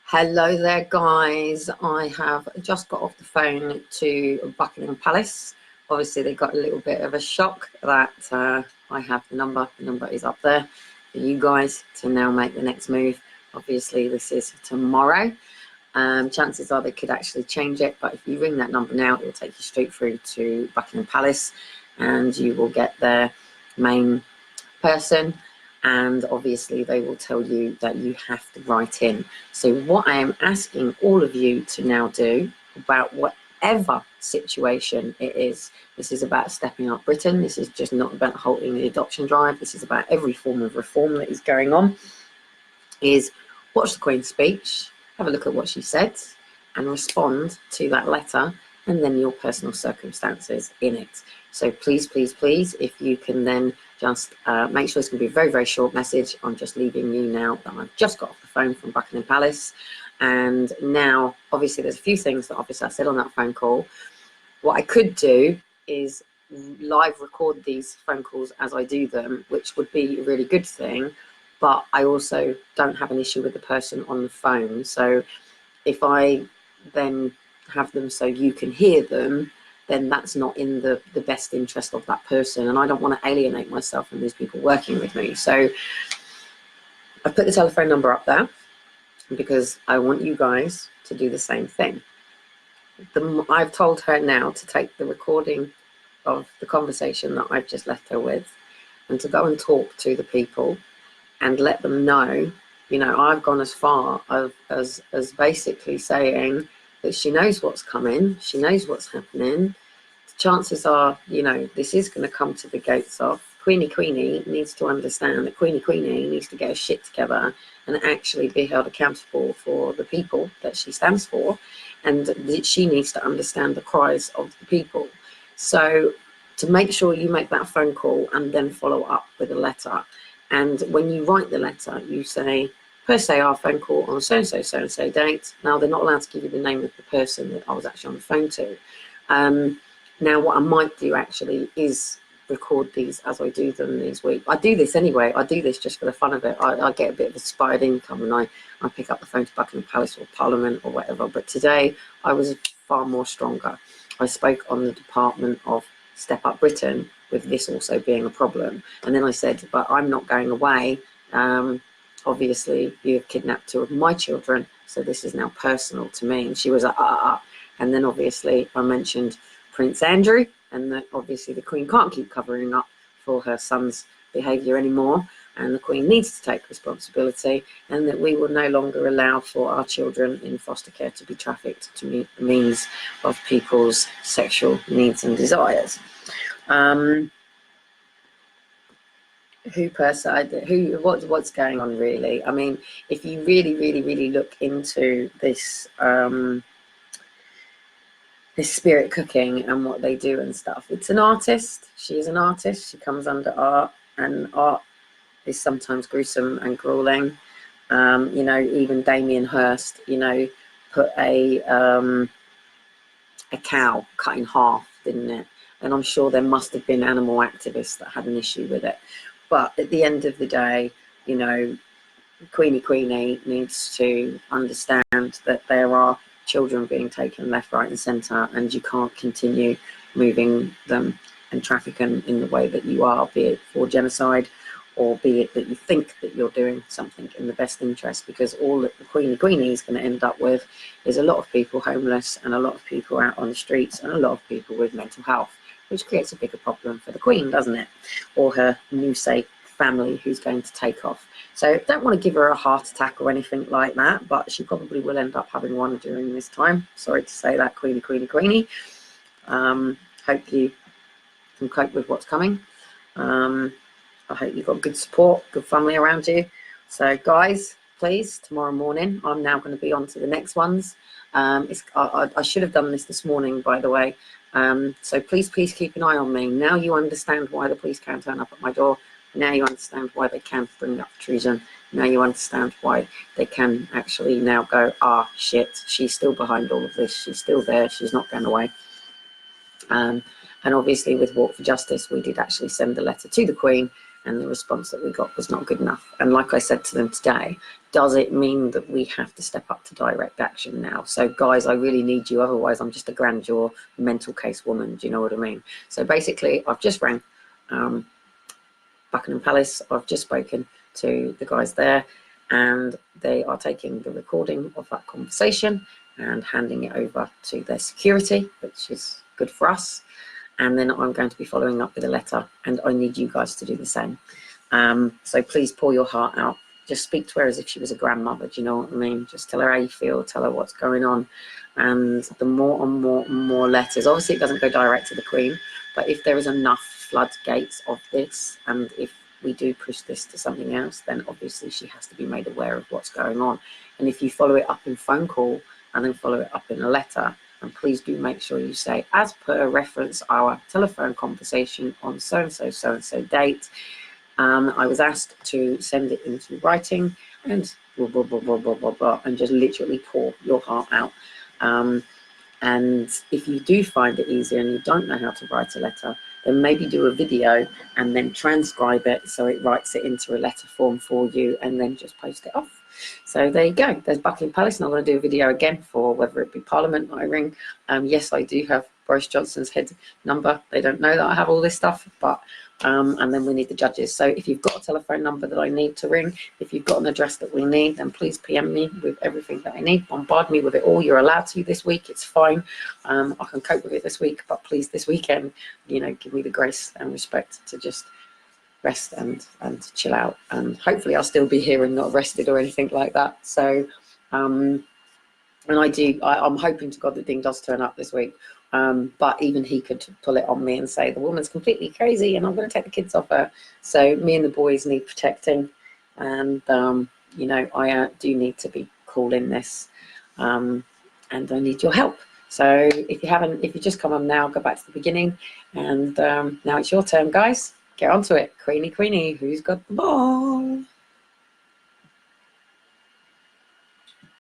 Hello there, guys. I have just got off the phone to Buckingham Palace. Obviously, they got a little bit of a shock that I have the number. The number is up there for you guys to now make the next move. Obviously, this is tomorrow. Chances are they could actually change it, but if you ring that number now, it will take you straight through to Buckingham Palace and you will get their main person. And obviously they will tell you that you have to write in. So what I am asking all of you to now do about whatever situation it is, this is about stepping up Britain, this is just not about halting the adoption drive, this is about every form of reform that is going on, is watch the Queen's speech, have a look at what she said and respond to that letter and then your personal circumstances in it. So please, please, please, if you can then just make sure it's going to be a very, very short message. I'm just leaving you now that I've just got off the phone from Buckingham Palace. And now, obviously, there's a few things that obviously I said on that phone call. What I could do is live record these phone calls as I do them, which would be a really good thing. But I also don't have an issue with the person on the phone. So if I then have them so you can hear them, then that's not in the best interest of that person. And I don't want to alienate myself and these people working with me. So I put the telephone number up there because I want you guys to do the same thing. I've told her now to take the recording of the conversation that I've just left her with and to go and talk to the people and let them know, you know, I've gone as far as basically saying that she knows what's coming, she knows what's happening. The chances are, you know, this is going to come to the gates of Queenie needs to understand that Queenie needs to get her shit together and actually be held accountable for the people that she stands for, and she needs to understand the cries of the people. So to make sure you make that phone call and then follow up with a letter. And when you write the letter, you say, per se, our phone call on so-and-so date. Now, they're not allowed to give you the name of the person that I was actually on the phone to. Now, what I might do actually is record these as I do them these weeks. I do this anyway. I do this just for the fun of it. I get a bit of inspired income and I pick up the phone to Buckingham Palace or Parliament or whatever. But today, I was far more stronger. I spoke on the Department of Step Up Britain, with this also being a problem. And then I said, but I'm not going away. Obviously, you have kidnapped two of my children, so this is now personal to me. And she was like, And then obviously I mentioned Prince Andrew, and that obviously the Queen can't keep covering up for her son's behaviour anymore, and the Queen needs to take responsibility, and that we will no longer allow for our children in foster care to be trafficked to meet the means of people's sexual needs and desires. What's going on really? I mean, if you really look into this this spirit cooking and what they do and stuff, it's an artist. She is an artist. She comes under art, and art is sometimes gruesome and grueling. You know, even Damien Hirst, you know, put a cow cut in half, didn't it? And I'm sure there must have been animal activists that had an issue with it. But at the end of the day, you know, Queenie needs to understand that there are children being taken left, right and centre, and you can't continue moving them and trafficking in the way that you are, be it for genocide or be it that you think that you're doing something in the best interest, because all that the Queenie is going to end up with is a lot of people homeless and a lot of people out on the streets and a lot of people with mental health, which creates a bigger problem for the Queen, doesn't it? Or her new, say, family who's going to take off. So don't want to give her a heart attack or anything like that, but she probably will end up having one during this time. Sorry to say that, Queenie. Hope you can cope with what's coming. I hope you've got good support, good family around you. So guys, please, tomorrow morning, I'm now going to be on to the next ones. I should have done this morning, by the way. So please keep an eye on me. Now you understand why the police can't turn up at my door. Now you understand why they can bring up treason. Now you understand why they can actually now go, shit, she's still behind all of this. She's still there. She's not going away. And obviously with Walk for Justice, we did actually send a letter to the Queen and the response that we got was not good enough. And like I said to them today, does it mean that we have to step up to direct action now? So guys, I really need you, otherwise I'm just a grandeur mental case woman. Do you know what I mean? So basically, I've just rang Buckingham Palace. I've just spoken to the guys there, and they are taking the recording of that conversation and handing it over to their security, which is good for us. And then I'm going to be following up with a letter, and I need you guys to do the same. So please pour your heart out. Just speak to her as if she was a grandmother. Do you know what I mean? Just tell her how you feel, tell her what's going on. And the more and more letters, obviously it doesn't go direct to the Queen, but if there is enough floodgates of this, and if we do push this to something else, then obviously she has to be made aware of what's going on. And if you follow it up in phone call and then follow it up in a letter, and please do make sure you say, as per reference our telephone conversation on so-and-so date, I was asked to send it into writing, and blah, blah, blah, blah, blah, blah, blah, and just literally pour your heart out. And if you do find it easier and you don't know how to write a letter, then maybe do a video and then transcribe it so it writes it into a letter form for you, and then just post it off. So there you go. There's Buckingham Palace, and I'm going to do a video again for whether it be Parliament that I ring. Yes, I do have Boris Johnson's head number. They don't know that I have all this stuff, but and then we need the judges. So if you've got a telephone number that I need to ring, if you've got an address that we need, then please PM me with everything that I need. Bombard me with it all. You're allowed to this week. It's fine. I can cope with it this week, but please this weekend, you know, give me the grace and respect to just rest and chill out. And hopefully I'll still be here and not arrested or anything like that. So and I'm hoping to God that Ding does turn up this week. But even he could pull it on me and say the woman's completely crazy and I'm going to take the kids off her. So me and the boys need protecting, and you know, I do need to be calling this, and I need your help. So if you just come on now, go back to the beginning, and now it's your turn, guys. Get onto it. Queenie, who's got the ball?